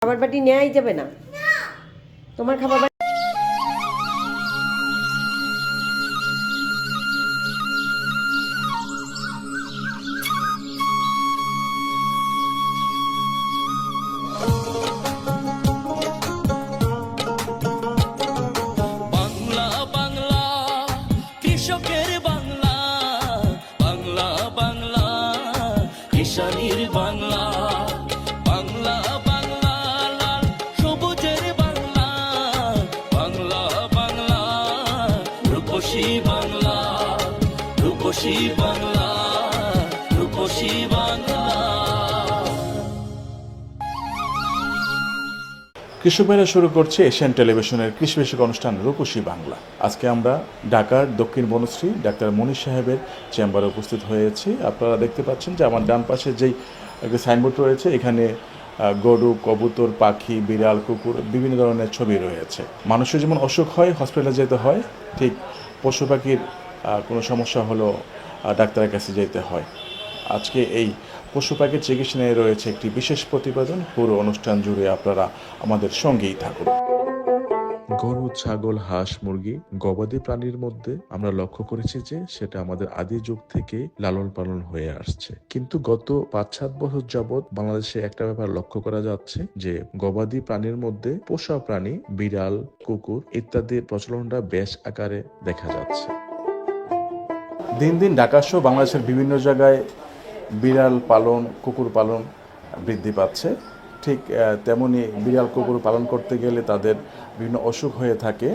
খাবার বাটি নেওয়াই যাবে না তোমার খাবার বাটি। বাংলা বাংলা কৃষকের বাংলা, বাংলা বাংলা কিষানীর বাংলা, বাংলা বাংলা লাল সবুজের বাংলা, বাংলা বাংলা রূপসী বাংলা, রূপসী বাংলা, রূপসী বাংলা। কৃষক ভাইরা শুরু করছে এশিয়ান টেলিভিশনের কৃষি বিষয়ক অনুষ্ঠান রূপসী বাংলা। আজকে আমরা ঢাকার দক্ষিণ বনশ্রী ডাক্তার মনির সাহেবের চেম্বারে উপস্থিত হয়েছি। আপনারা দেখতে পাচ্ছেন যে আমার ডান পাশে যেই একটা সাইনবোর্ড রয়েছে, এখানে গরু, কবুতর, পাখি, বিড়াল, কুকুর বিভিন্ন ধরনের ছবি রয়েছে। মানুষের যেমন অসুখ হয় হসপিটালে যেতে হয়, ঠিক পশু পাখির কোনো সমস্যা হলো ডাক্তারের কাছে যেতে হয়। আজকে এই পশু পাখির চিকিৎসা নিয়ে রয়েছে একটি বিশেষ প্রতিবেদন। পুরো অনুষ্ঠান জুড়ে আপনারা আমাদের সঙ্গেই থাকুন। গরু, ছাগল, হাঁস, মুরগি, গবাদি প্রাণীর মধ্যে আমরা লক্ষ্য করেছি যে সেটা আমাদের আদি যুগ থেকে লালন পালন হয়ে আসছে। কিন্তু গত ৫-৭ বছর যাবৎ বাংলাদেশে একটা ব্যাপার লক্ষ্য করা যাচ্ছে যে গবাদি প্রাণীর মধ্যে পোষা প্রাণী, বিড়াল, কুকুর ইত্যাদির প্রচলনটা বেশ আকারে দেখা যাচ্ছে। দিন দিন ঢাকা সহ বাংলাদেশের বিভিন্ন জায়গায় বিড়াল পালন, কুকুর পালন বৃদ্ধি পাচ্ছে। ঠিক তেমনি বিড়াল, কুকুর পালন করতে গেলে তাদের বিভিন্ন অসুখ হয়ে থাকে,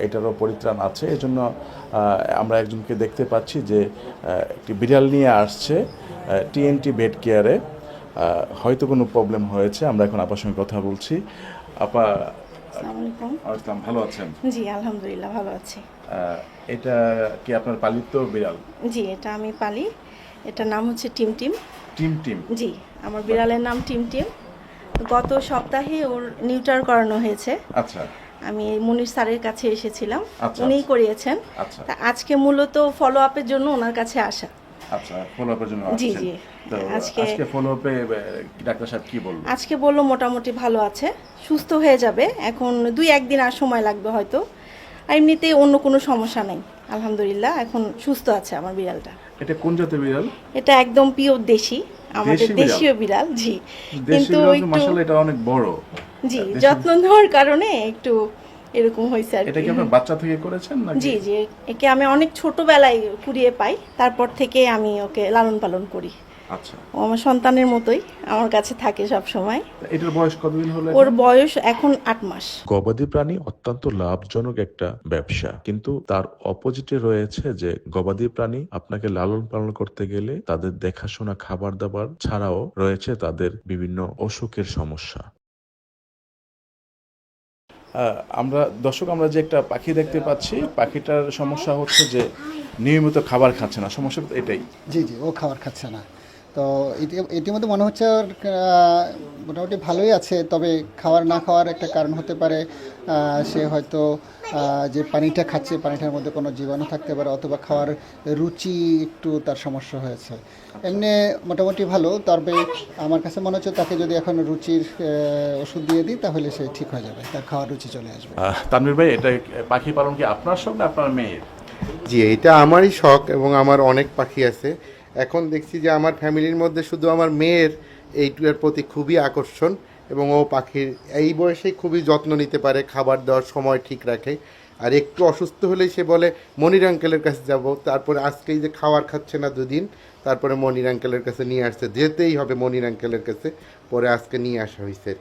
এটারও পরিত্রাণ আছে। এজন্য আমরা একজনকে দেখতে পাচ্ছি যে একটি বিড়াল নিয়ে আসছে টিএনটি ভেট কেয়ারে। হয়তো কোনো প্রবলেম হয়েছে। আমরা এখন আপনার সঙ্গে কথা বলছি। আপা, আসসালাম, ভালো আছেন? জি আলহামদুলিল্লাহ ভালো আছি। এটা কি আপনার পালিত বিড়াল? জি এটা আমি পালি, এটার নাম হচ্ছে টিম টিম। টিম টিম? জি আমার বিড়ালের নাম টিম টিম। গত সপ্তাহে ওর নিউটার করানো হয়েছে। আচ্ছা। আমি মনির স্যারের কাছে এসেছিলাম, আচ্ছা, উনিই আচ্ছা। করিয়েছেন। আচ্ছা তা আজকে মূলত ফলো আপের জন্য ওনার কাছে আসা। আচ্ছা, ফলো আপের জন্য জি আসছেন। জি তো আজকে ফলো আপে ডাক্তার সাহেব কি বলল? আজকে বললো মোটামুটি ভালো আছে, সুস্থ হয়ে যাবে। এখন 2-1 দিন আর সময় লাগবে হয়তো। আর এমনিতে অন্য কোনো সমস্যা নেই আলহামদুলিল্লাহ, এখন সুস্থ আছে আমার বিড়ালটা। এটা কোন জাতের বিড়াল? এটা একদম পিওর দেশি, আমাদের দেশি বিড়াল? দেশীয় বিড়াল। জি দেশি কিন্তু বিড়াল তো একটু মাশাআল্লাহ এটা অনেক বড়। জি দেশি- যত্ন নেওয়ার কারণে একটু এরকম হয়েছে আর এটা কি। কি আপনার বাচ্চা থেকে করেছেন নাকি? জি জি একে আমি অনেক ছোটবেলায় কুড়িয়ে পাই, তারপর থেকে আমি ওকে লালন পালন করি। আচ্ছা। ও আমার সন্তানের মতোই আমার কাছে থাকে সব সময়। এটার বয়স কতদিন হলো? ওর বয়স এখন 8 মাস। গবাদি প্রাণী অত্যন্ত লাভজনক একটা ব্যবসা, কিন্তু তার অপোজিটে রয়েছে যে গবাদি প্রাণী আপনাকে লালন পালন করতে গেলে তাদের দেখাশোনা, খাবার দাবার ছাড়াও রয়েছে তাদের বিভিন্ন অসুখের সমস্যা। আমরা দর্শক, আমরা যে একটা পাখি দেখতে পাচ্ছি, পাখিটার সমস্যা হচ্ছে যে নিয়মিত খাবার খাচ্ছে না। সমস্যা তো এটাই। জি জি ও খাবার খাচ্ছে না। তো ইতিমধ্যে মনে হচ্ছে ওর মোটামুটি ভালোই আছে, তবে খাবার না খাওয়ার একটা কারণ হতে পারে সে হয়তো যে পানিটা খাচ্ছে পানিটার মধ্যে কোনো জীবাণু থাকতে পারে, অথবা খাওয়ার রুচি একটু তার সমস্যা হয়েছে। এমনি মোটামুটি ভালো, তবে আমার কাছে মনে হচ্ছে তাকে যদি এখন রুচির ওষুধ দিয়ে দিই তাহলে সে ঠিক হয়ে যাবে, তার খাওয়ার রুচি চলে আসবে। তানভীর ভাই, এটা পাখি পালন কি আপনার শখ না আপনার মেয়ের? জি এটা আমারই শখ এবং আমার অনেক পাখি আছে। এখন দেখছি যে আমার ফ্যামিলির মধ্যে শুধু আমার মেয়ের এইটার প্রতি খুবই আকর্ষণ, এবং ও পাখির এই বয়সে খুবই যত্ন নিতে পারে, খাবার দেওয়ার সময় ঠিক রাখে। আর একটু অসুস্থ হলেই সে বলে মনির আঙ্কেলের কাছে যাব। তারপরে আজকেই যে খাবার খাচ্ছে না 2 দিন, তারপরে মনির আঙ্কেলের কাছে নিয়ে আসছে, যেতেই হবে মনির আঙ্কেলের কাছে, পরে আজকে নিয়ে আসা হয়েছে।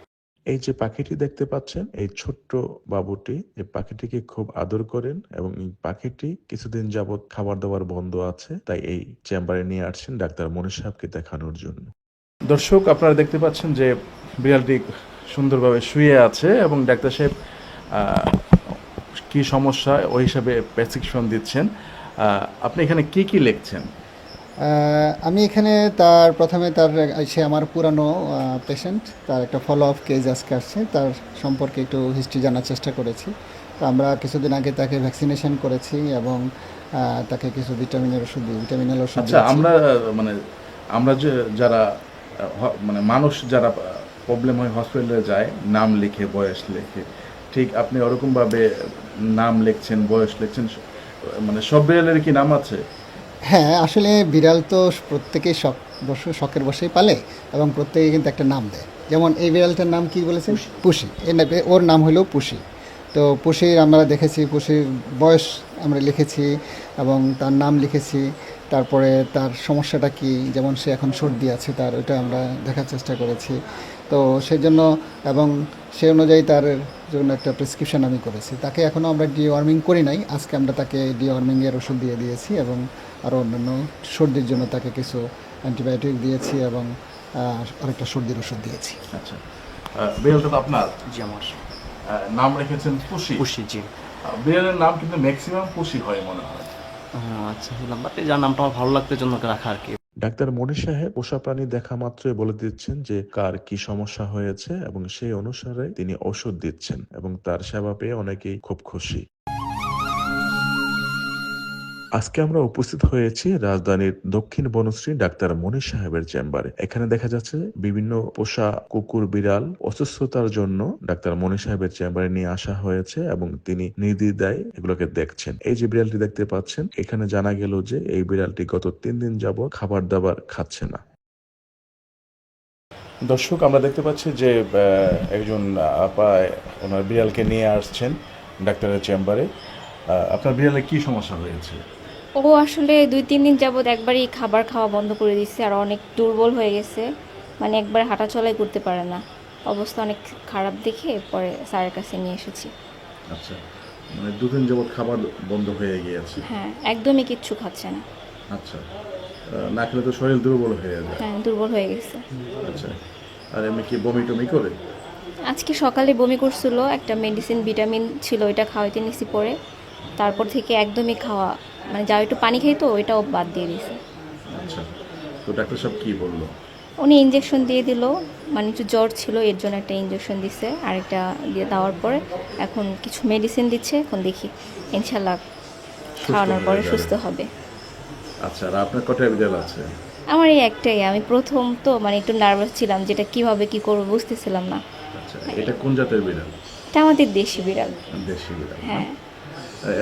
এই যে পাখিটি দেখতে পাচ্ছেন, এই ছোট্ট বাবুটি, এই পাখিটিকে খুব আদর করেন, এবং এই পাখিটি কিছুদিন যাবৎ খাবার দাবার বন্ধ আছে, তাই এই চেম্বারে নিয়ে আসছেন ডাক্তার মনির সাহেবকে দেখানোর জন্য। দর্শক, আপনারা দেখতে পাচ্ছেন যে বিড়ালটি সুন্দরভাবে শুয়ে আছে, এবং ডাক্তার সাহেব কি সমস্যা ওই হিসাবে প্রেসক্রিপশন দিচ্ছেন। আপনি এখানে কি কি লিখছেন? আমি এখানে তার প্রথমে সে আমার পুরানো পেশেন্ট, তার একটা ফলো আপ কেস আজকে আসছে, তার সম্পর্কে একটু হিস্ট্রি জানার চেষ্টা করেছি। তো আমরা কিছুদিন আগে তাকে ভ্যাকসিনেশন করেছি এবং তাকে কিছু ভিটামিনাল ওষুধ আচ্ছা, আমরা যে যারা মানুষ যারা প্রবলেম হয় হসপিটালে যায় নাম লিখে বয়স লিখে, ঠিক আপনি ওরকমভাবে নাম লিখছেন বয়স লিখছেন, মানে সব বিড়ালের কি নাম আছে? হ্যাঁ, আসলে বিড়াল তো প্রত্যেকেই শখের বশেই পালে এবং প্রত্যেকে কিন্তু একটা নাম দেয়। যেমন এই বিড়ালটার নাম কি বলেছেন? পুষি। ওর নাম হলো পুষি। তো পুষির আমরা দেখেছি, পুষির বয়স আমরা লিখেছি এবং তার নাম লিখেছি। তারপরে তার সমস্যাটা কি, যেমন সে এখন সর্দি আছে তার, ওইটা আমরা দেখার চেষ্টা করেছি। তো সেই জন্য এবং সেই অনুযায়ী তার জন্য একটা প্রেসক্রিপশন আমি করেছি। তাকে এখনও আমরা ডিওয়ার্মিং করি নাই, আজকে আমরা তাকে ডিওয়ার্মিংয়ের ওষুধ দিয়ে দিয়েছি এবং আরও অন্যান্য সর্দির জন্য তাকে কিছু অ্যান্টিবায়োটিক দিয়েছি এবং আরেকটা সর্দির ওষুধ দিয়েছি। আচ্ছা, বিড়ালটা তো আপনার? জি আমার নাম রেখেছেন পুষি। খুশি জি। বিড়ালের নাম কিন্তু ম্যাক্সিমাম পুষি হয় মনে হয়। আচ্ছা বুঝলাম, বাট যার নামটা আমার ভালো লাগতো জন্য ওকে রাখা আর কি। ডাক্তার মনির সাহেব পোষা প্রাণী দেখা মাত্রই বলে দিচ্ছেন যে কার কি সমস্যা হয়েছে এবং সেই অনুসারে তিনি ওষুধ দিচ্ছেন এবং তার সেবা পেয়ে অনেকেই খুব খুশি। আজকে আমরা উপস্থিত হয়েছি রাজধানীর দক্ষিণ বনশ্রী ডাক্তার মনির সাহেবের চেম্বারে। এখানে দেখা যাচ্ছে বিভিন্ন পোষা কুকুর বিড়াল অসুস্থতার জন্য ডাক্তার মনির সাহেবের চেম্বারে নিয়ে আসা হয়েছে এবং তিনি নির্দ্বিধায় এগুলোকে দেখছেন। এই যে বিড়ালটি দেখতে পাচ্ছেন, এখানে জানা গেল যে এই বিড়ালটি গত 3 দিন যাবত খাবার দাবার খাচ্ছে না। দর্শক, আমরা দেখতে পাচ্ছি যে একজন আপা ওনার বিড়ালকে নিয়ে আসছেন ডাক্তারের চেম্বারে। আপনার বিড়ালের কি সমস্যা হয়েছে? ও আসলে 2-3 দিন যাবৎ একবারই খাবার খাওয়া বন্ধ করে দিচ্ছে আর অনেক দুর্বল হয়ে গেছে, মানে একবার হাঁটা চলাই করতে পারে না। অবস্থা অনেক খারাপ দেখে পরে স্যারের কাছে নিয়ে এসেছি। আচ্ছা, মানে 2 দিন যাবত খাবার বন্ধ হয়ে গিয়েছে? হ্যাঁ, একদমই কিচ্ছু খাচ্ছে না। আচ্ছা, না খেলে তো শরীর দুর্বল হয়ে যায়। হ্যাঁ, দুর্বল হয়ে গেছে। আচ্ছা, আর এমনি কি বমি টমি করে? আজকে সকালে বমি করছিল, একটা মেডিসিন ভিটামিন ছিল ওইটা খাওয়াইতে নিছি পরে, তারপর থেকে একদমই খাওয়া মানে যা একটু পানি খাইতো ওইটাও বাদ দিয়ে দিয়েছে। আচ্ছা, তো ডাক্তার সাহেব কি বললো? উনি ইঞ্জেকশন দিয়ে দিল, মানে একটু জ্বর ছিল এর জন্য একটা ইঞ্জেকশন দিচ্ছে, আরেকটা দিয়ে দেওয়ার পরে এখন কিছু মেডিসিন দিচ্ছে, এখন দেখি ইনশাল্লাহ খাওয়ানোর পরে সুস্থ হবে। আচ্ছা, আর আপনার কটা বিড়াল আছে? আমার এই একটাই, আমি প্রথম তো মানে একটু নার্ভাস ছিলাম, যেটা কিভাবে কি করবো বুঝতেছিলাম না। আচ্ছা, এটা কোন জাতের বিড়াল? এটা আমাদের দেশি বিড়াল। দেশি বিড়াল? হ্যাঁ,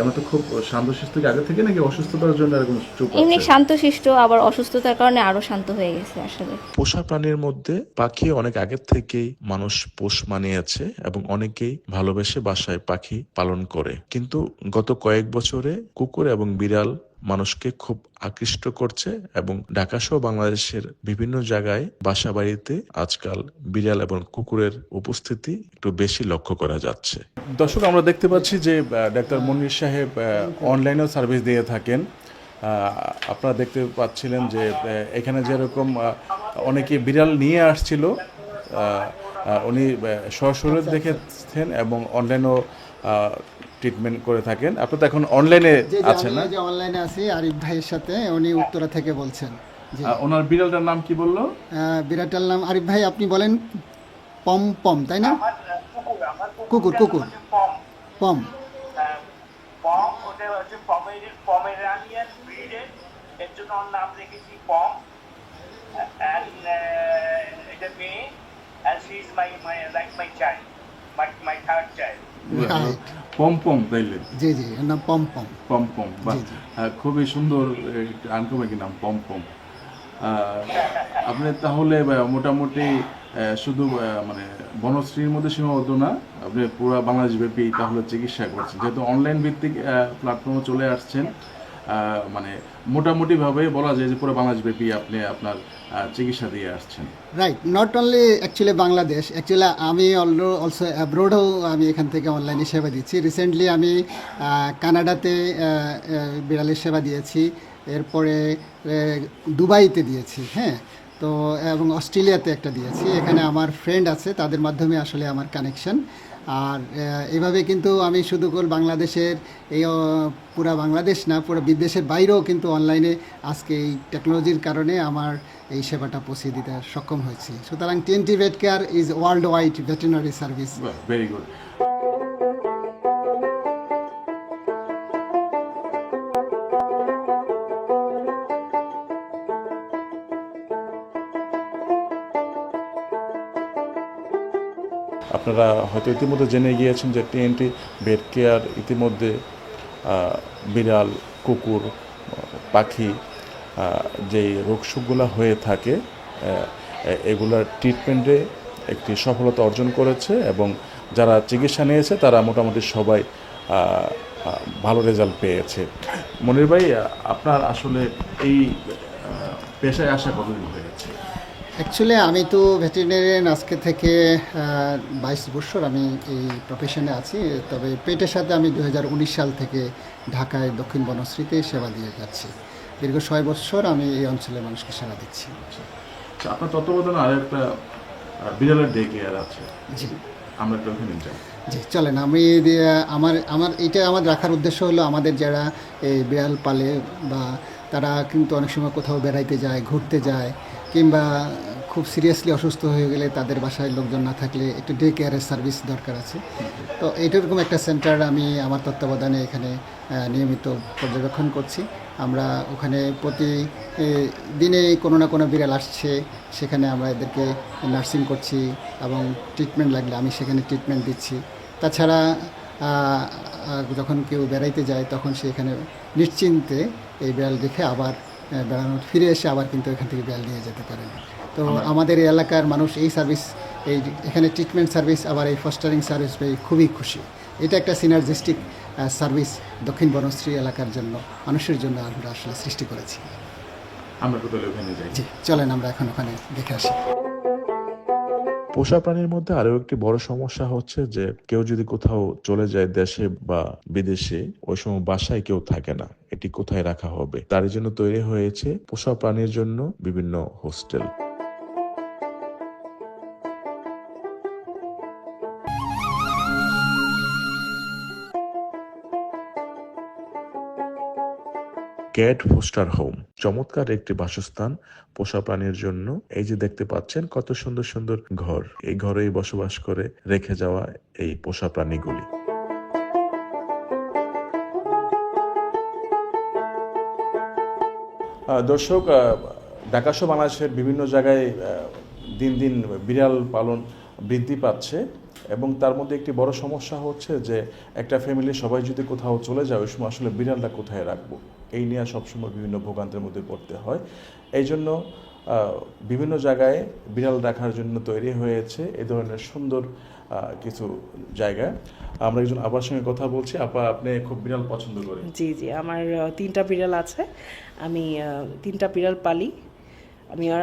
এমন তো খুব শান্তশিষ্ট কি আগে থেকে, নাকি অসুস্থতার জন্য এরকম চুপ এমনি আছে? শান্তশিষ্ট, আবার অসুস্থতার কারণে আরো শান্ত হয়ে গেছে আসলে। পোষা প্রাণীর মধ্যে পাখি অনেক আগের থেকেই মানুষ পোষ মানিয়েছে এবং অনেকেই ভালোবেসে বাসায় পাখি পালন করে, কিন্তু গত কয়েক বছরে কুকুর এবং বিড়াল মানুষকে খুব আকৃষ্ট করছে এবং ঢাকা সহ বাংলাদেশের বিভিন্ন জায়গায় বাসা বাড়িতে আজকাল বিড়াল এবং কুকুরের উপস্থিতি একটু বেশি লক্ষ্য করা যাচ্ছে। দর্শক, আমরা দেখতে পাচ্ছি যে ডাক্তার মনির সাহেব অনলাইনেও সার্ভিস দিয়ে থাকেন। আপনারা দেখতে পাচ্ছিলেন যে এখানে যেরকম অনেকে বিড়াল নিয়ে আসছিল, উনি সরাসরি দেখেছেন এবং অনলাইনেও ট্রিটমেন্ট করে থাকেন। আপনি তো এখন অনলাইনে আছেন না? যে অনলাইনে আছি আরিফ ভাইয়ের সাথে, উনি উত্তরা থেকে বলছেন। জি, ওনার বিড়ালটার নাম কি বললো? বিড়ালটার নাম আরিফ ভাই, আপনি বলেন পম পম, তাই না? কুকুর কুকুর পম। পম, ওটা হচ্ছে পমেরানিয়ান ব্রিডের, এর জন্য ওর নাম রেখেছি পম। এটা মেয়ে, and she is my like my child, my third child. পম পম, তাইলে? জি জি, এর নাম পম পম। পম পম, বাহ, খুবই সুন্দর আনকমন নাম, পম পম। আপনি তাহলে মোটামুটি শুধু মানে বনশ্রীর মধ্যে সীমাবদ্ধ না, আপনি পুরো বাংলাদেশ ব্যাপী তাহলে চিকিৎসা করছেন, যেহেতু অনলাইন ভিত্তিক প্ল্যাটফর্মে চলে আসছেন, মানে মোটামুটি ভাবে বলা যায় যে পুরো বাংলাদেশ ব্যাপী আপনি আপনার চিকিৎসা দিয়ে আসছেন। Right, not only actually Bangladesh, actually আমি অলসো অ্যাব্রোডও আমি এখান থেকে অনলাইনে সেবা দিচ্ছি। রিসেন্টলি আমি কানাডাতে বিড়ালের সেবা দিয়েছি, এরপরে দুবাইতে দিয়েছি, হ্যাঁ, তো এবং অস্ট্রেলিয়াতে একটা দিয়েছি। এখানে আমার ফ্রেন্ড আছে, তাদের মাধ্যমে আসলে আমার কানেকশন। আর এইভাবে কিন্তু আমি শুধু বাংলাদেশের এই পুরা বাংলাদেশ না, পুরো বিদেশের বাইরেও কিন্তু অনলাইনে আজকে এই টেকনোলজির কারণে আমার এই সেবাটা পৌঁছে দিতে সক্ষম হয়েছি। সুতরাং TNT vet care is world wide veterinary service. Very good. আপনারা হয়তো ইতিমধ্যে জেনে গিয়েছেন যে টিএনটি ভেট কেয়ার ইতিমধ্যে বিড়াল, কুকুর, পাখি যেই রোগসুখগুলো হয়ে থাকে এগুলার ট্রিটমেন্টে একটি সফলতা অর্জন করেছে এবং যারা চিকিৎসা নিয়েছে তারা মোটামুটি সবাই ভালো রেজাল্ট পেয়েছে। মনির ভাই, আপনার আসলে এই পেশায় আসা কতদিন হয়েছে? অ্যাকচুয়ালি আমি তো ভেটেরিনারিয়ান আজকে থেকে 22 বছর আমি এই প্রফেশনে আছি। তবে পেটের সাথে আমি 2019 সাল থেকে ঢাকায় দক্ষিণ বনশ্রীতে সেবা দিয়ে যাচ্ছি। দীর্ঘ 6 বছর আমি এই অঞ্চলের মানুষকে সেবা দিচ্ছি। আচ্ছা, আপনার তত্ত্বাবধানে আর একটা বিড়ালের ডে কেয়ার আছে, জি আমরা একটু ওখানে যাই। জি চলেন। আমি আমার এটা আমার রাখার উদ্দেশ্য হলো আমাদের যারা এই বিড়াল পালে বা তারা কিন্তু অনেক সময় কোথাও বেড়াইতে যায়, ঘুরতে যায়, কিংবা খুব সিরিয়াসলি অসুস্থ হয়ে গেলে তাদের বাসায় লোকজন না থাকলে একটু ডে কেয়ারের সার্ভিস দরকার আছে। তো এইরকম একটা সেন্টার আমি আমার তত্ত্বাবধানে এখানে নিয়মিত পর্যবেক্ষণ করছি। আমরা ওখানে প্রতি দিনে কোনো না কোনো বিড়াল আসছে, সেখানে আমরা এদেরকে নার্সিং করছি এবং ট্রিটমেন্ট লাগলে আমি সেখানে ট্রিটমেন্ট দিচ্ছি। তাছাড়া যখন কেউ বেড়াইতে যায় তখন সে এখানে নিশ্চিন্তে এই বিড়াল দেখে আবার ফিরে এসে আবার কিন্তু এখান থেকে বিড়াল নিয়ে যেতে পারেন। তো আমাদের এই এলাকার মানুষ এই সার্ভিস, এখানে ট্রিটমেন্ট সার্ভিস আবার এই ফস্টারিং সার্ভিস পেয়ে খুবই খুশি। এটা একটা সিনার্জিস্টিক সার্ভিস দক্ষিণ বনশ্রী এলাকার জন্য, মানুষের জন্য আমরা আসলে সৃষ্টি করেছি। আমরা কোথাও ওখানে যাই। জি চলেন আমরা এখন ওখানে দেখে আসি। পোষা প্রাণীর মধ্যে আরো একটি বড় সমস্যা হচ্ছে যে কেউ যদি কোথাও চলে যায় দেশে বা বিদেশে, ওই সময় বাসায় কেউ থাকে না, এটি কোথায় রাখা হবে? তার জন্য তৈরি হয়েছে পোষা প্রাণীর জন্য বিভিন্ন হোস্টেল। ক্যাট ফোস্টার হোম চমৎকার একটি বাসস্থান পোষা প্রাণীর জন্য। এই যে দেখতে পাচ্ছেন কত সুন্দর সুন্দর ঘর, এই ঘরেই বসবাস করে রেখে যাওয়া এই পোষা প্রাণীগুলি। দর্শক, ঢাকা সহ বাংলাদেশের বিভিন্ন জায়গায় দিন দিন বিড়াল পালন বৃদ্ধি পাচ্ছে এবং তার মধ্যে একটি বড় সমস্যা হচ্ছে যে একটা ফ্যামিলি সবাই যদি কোথাও চলে যায় ওই সময় আসলে বিড়ালটা কোথায় রাখবো, এই নিয়ে সবসময় বিভিন্ন ভোগান্তের মধ্যে পড়তে হয়। এই জন্য বিভিন্ন জায়গায় বিড়াল রাখার জন্য তৈরি হয়েছে এ ধরনের সুন্দর কিছু জায়গা। আমরা একজন আপার সঙ্গে কথা বলছি। আপা, আপনি খুব বিড়াল পছন্দ করেন? জি জি, আমার 3টা বিড়াল আছে। আমি 3টা বিড়াল পালি।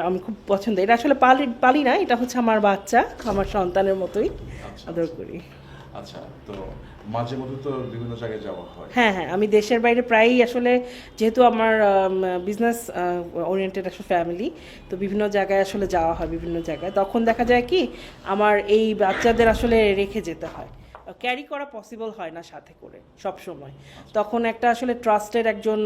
আমি খুব পছন্দ। এটা আসলে পালি না, এটা হচ্ছে আমার বাচ্চা, আমার সন্তানের মতোই আদর করি। আচ্ছা, তো মাঝে মধ্যে তো বিভিন্ন জায়গায় যাওয়া হয়? হ্যাঁ হ্যাঁ, আমি দেশের বাইরে প্রায়ই আসলে, যেহেতু আমার বিজনেস ওরিয়েন্টেড একটা ফ্যামিলি, তো বিভিন্ন জায়গায় আসলে যাওয়া হয় বিভিন্ন জায়গায়। তখন দেখা যায় কি আমার এই বাচ্চাদের আসলে রেখে যেতে হয়, ক্যারি করা পসিবল হয় না সাথে করে সব সময়। তখন একটা আসলে ট্রাস্টেড একজন,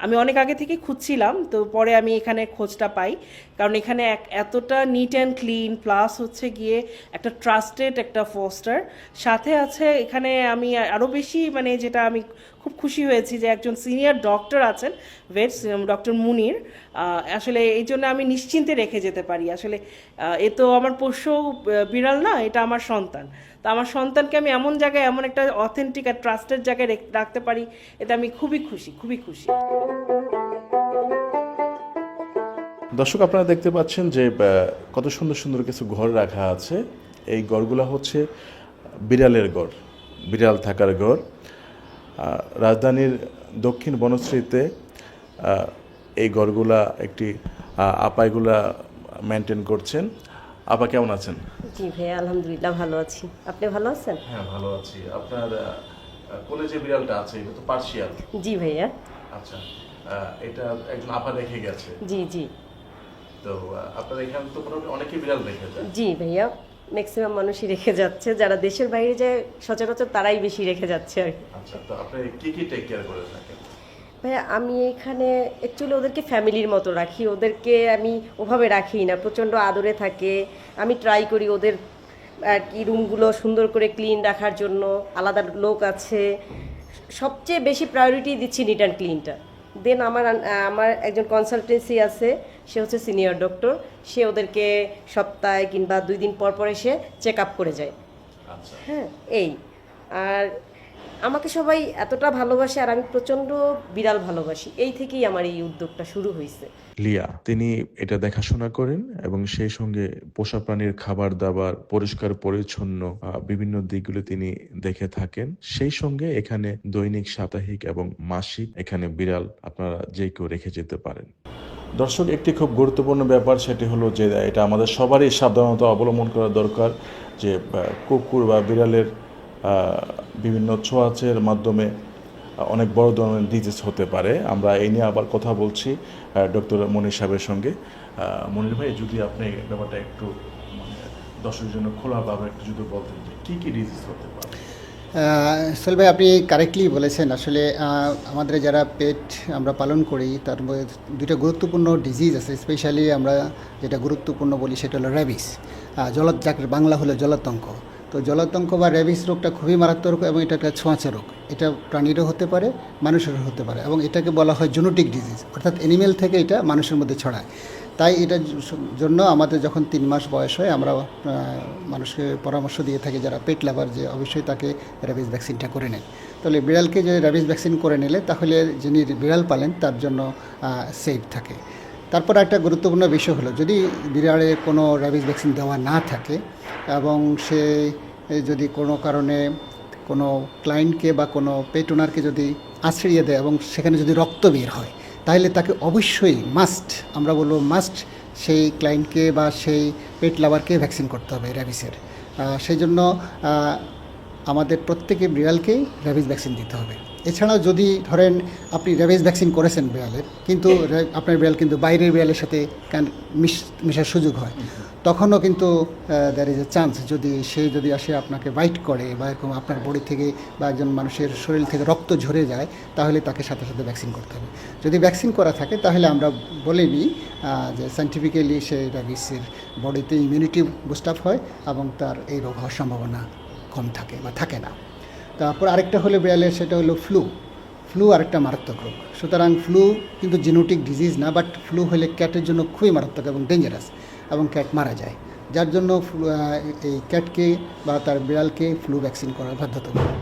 আমি অনেক আগে থেকে খুঁজছিলাম, তো পরে আমি এখানে খোঁজটা পাই, কারণ এখানে এতটা নিট অ্যান্ড ক্লিন, প্লাস হচ্ছে গিয়ে একটা ট্রাস্টেড একটা ফস্টার সাথে আছে। এখানে আমি আরও বেশি মানে যেটা আমি খুব খুশি হয়েছি যে একজন সিনিয়র ডক্টর আছেন, ভেটস ডক্টর মুনির। আসলে এই জন্য আমি নিশ্চিন্তে রেখে যেতে পারি। আসলে এ তো আমার পোষ্য বিড়াল না, এটা আমার সন্তান। তো আমার সন্তানকে আমি এমন জায়গায়, এমন একটা অথেন্টিক আর ট্রাস্টেড জায়গায় রাখতে পারি, এতে আমি খুবই খুশি, খুবই খুশি। দর্শক, আপনারা দেখতে পাচ্ছেন যে কত সুন্দর সুন্দর কিছু ঘর রাখা আছে। এই ঘরগুলো হচ্ছে বিড়ালের ঘর, বিড়াল থাকার ঘর। রাজধানীর দক্ষিণ বনশ্রীতে এই ঘরগুলা একটি আপাইগুলা মেনটেন করছেন। আপা, কেমন আছেন? জি ভাইয়া, আলহামদুলিল্লাহ ভালো আছি। আপনি ভালো আছেন? হ্যাঁ, ভালো আছি। আপনার কোলে যে বিড়ালটা আছে এটা তো পার্সিয়াল? জি ভাইয়া। আচ্ছা, এটা একজন আপা রেখে গেছে? জি জি। তো আপনার এখানে তো অনেকেই বিড়াল রেখে যায়? জি ভাইয়া, ম্যাক্সিমাম মানুষই রেখে যাচ্ছে, যারা দেশের বাইরে যায় সচরাচর তারাই বেশি রেখে যাচ্ছে আর কি। আচ্ছা, তো আপনি কি কি টেক কেয়ার করে থাকেন? ভাইয়া, আমি এখানে অ্যাকচুয়ালি ওদেরকে ফ্যামিলির মতো রাখি। ওদেরকে আমি ওভাবে রাখি না, প্রচণ্ড আদরে থাকে। আমি ট্রাই করি ওদের আর কি রুমগুলো সুন্দর করে ক্লিন রাখার জন্য, আলাদা লোক আছে। সবচেয়ে বেশি প্রায়োরিটি দিচ্ছি নিট অ্যান্ড ক্লিনটা। দেন আমার একজন কনসালটেন্সি আছে, সে হচ্ছে সিনিয়র ডক্টর। সে ওদেরকে সপ্তাহে কিংবা 2 দিন পর পর এসে চেক আপ করে যায় হ্যাঁ এই আর আমাকে সবাই এতটা ভালোবাসে আর আমি প্রচণ্ড বিড়াল ভালোবাসি, এই থেকেই আমার এই উদ্যোগটা শুরু হয়েছে। লিয়া তিনি এটা দেখাশোনা করেন এবং সেই সঙ্গে পোষা প্রাণীর খাবার দাবার পরিষ্কার পরিচ্ছন্ন বিভিন্ন দিকগুলো তিনি দেখে থাকেন। সেই সঙ্গে এখানে দৈনিক, সাপ্তাহিক এবং মাসিক এখানে বিড়াল আপনারা যে কেউ রেখে যেতে পারেন। দর্শক, একটি খুব গুরুত্বপূর্ণ ব্যাপার সেটি হলো যে এটা আমাদের সবারই সাবধানতা অবলম্বন করা দরকার যে কুকুর বা বিড়ালের বিভিন্ন ছোঁয়াচের মাধ্যমে অনেক বড় ধরনের ডিজিজ হতে পারে। আমরা এই নিয়ে আবার কথা বলছি ডক্টর মনির সাহেবের সঙ্গে। মনির ভাই, যদি আপনি ব্যাপারটা একটু মানে দর্শকের জন্য খোলাভাবে একটু যদি বলতেন যে কী কী ডিজিজ হতে পারে। সোহেল ভাই, আপনি কারেক্টলি বলেছেন। আসলে আমাদের যারা পেট আমরা পালন করি তার মধ্যে দুটো গুরুত্বপূর্ণ ডিজিজ আছে। স্পেশালি আমরা যেটা গুরুত্বপূর্ণ বলি সেটা হলো র্যাবিস, যাকে বাংলা হলো জলাতঙ্ক। তো জলাতঙ্ক বা র্যাবিস রোগটা খুবই মারাত্মক রোগ এবং এটা একটা ছোঁয়াচে রোগ। এটা প্রাণীরও হতে পারে, মানুষেরও হতে পারে এবং এটাকে বলা হয় জেনেটিক ডিজিজ, অর্থাৎ অ্যানিমেল থেকে এটা মানুষের মধ্যে ছড়ায়। তাই এটার জন্য আমাদের যখন 3 মাস বয়স হয় আমরা মানুষকে পরামর্শ দিয়ে থাকি যারা পেট লাভার যে অবশ্যই তাকে র্যাবিস ভ্যাকসিনটা করে নেয়। তাহলে বিড়ালকে যে র্যাবিস ভ্যাকসিন করে নিলে তাহলে যিনি বিড়াল পালেন তার জন্য সেফ থাকে। তারপর একটা গুরুত্বপূর্ণ বিষয় হলো যদি বিড়ালে কোনো র্যাবিস ভ্যাকসিন দেওয়া না থাকে এবং সে যদি কোনো কারণে কোনো ক্লায়েন্টকে বা কোনো পেট ওনারকে যদি আশ্রয় দেয় এবং সেখানে যদি রক্ত বের হয় তাহলে তাকে অবশ্যই আমরা বলবো মাস্ট সেই ক্লায়েন্টকে বা সেই পেট লাভারকে ভ্যাকসিন করতে হবে র্যাবিসের। সেই জন্য আমাদের প্রত্যেকে বিড়ালকেই র্যাবিস ভ্যাকসিন দিতে হবে। এছাড়াও যদি ধরেন আপনি র্যাবিস ভ্যাকসিন করেছেন বিড়ালের, কিন্তু আপনার বিড়াল কিন্তু বাইরের বিড়ালের সাথে মেশার সুযোগ হয়, তখনও কিন্তু দ্যার ইজ এ চান্স যদি আসে আপনাকে বাইট করে বা এরকম আপনার বডি থেকে বা একজন মানুষের শরীর থেকে রক্ত ঝরে যায় তাহলে তাকে সাথে সাথে ভ্যাকসিন করতে হবে। যদি ভ্যাকসিন করা থাকে তাহলে আমরা বলে নিই যে সায়েন্টিফিক্যালি সেই র্যাবিসের বডিতে ইমিউনিটি বুস্ট আপ হয় এবং তার এই রোগ হওয়ার সম্ভাবনা কম থাকে বা থাকে না। তারপর আরেকটা হলো বিড়ালের, সেটা হলো ফ্লু আরেকটা মারাত্মক রোগ। সুতরাং ফ্লু কিন্তু জেনেটিক ডিজিজ না, বাট ফ্লু হলে ক্যাটের জন্য খুবই মারাত্মক এবং ডেঞ্জারাস এবং ক্যাট মারা যায়, যার জন্য এই ক্যাটকে বা তার বিড়ালকে ফ্লু ভ্যাকসিন করার বাধ্যতামূলক।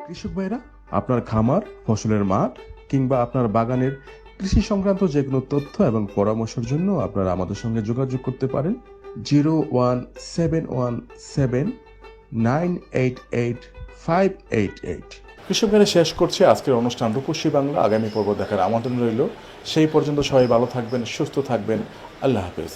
কৃষক ভাইরা, আপনার খামার, ফসলের মাঠ কিংবা আপনার বাগানের কৃষি সংক্রান্ত যে কোনো তথ্য এবং পরামর্শের জন্য আপনারা আমাদের সঙ্গে যোগাযোগ করতে পারেন 017117988 কৃষক ভাইরা, শেষ করছে আজকের অনুষ্ঠান রূপসী বাংলা। আগামী পর্ব দেখার আমন্ত্রণ রইল। সেই পর্যন্ত সবাই ভালো থাকবেন, সুস্থ থাকবেন। আল্লাহ হাফেজ।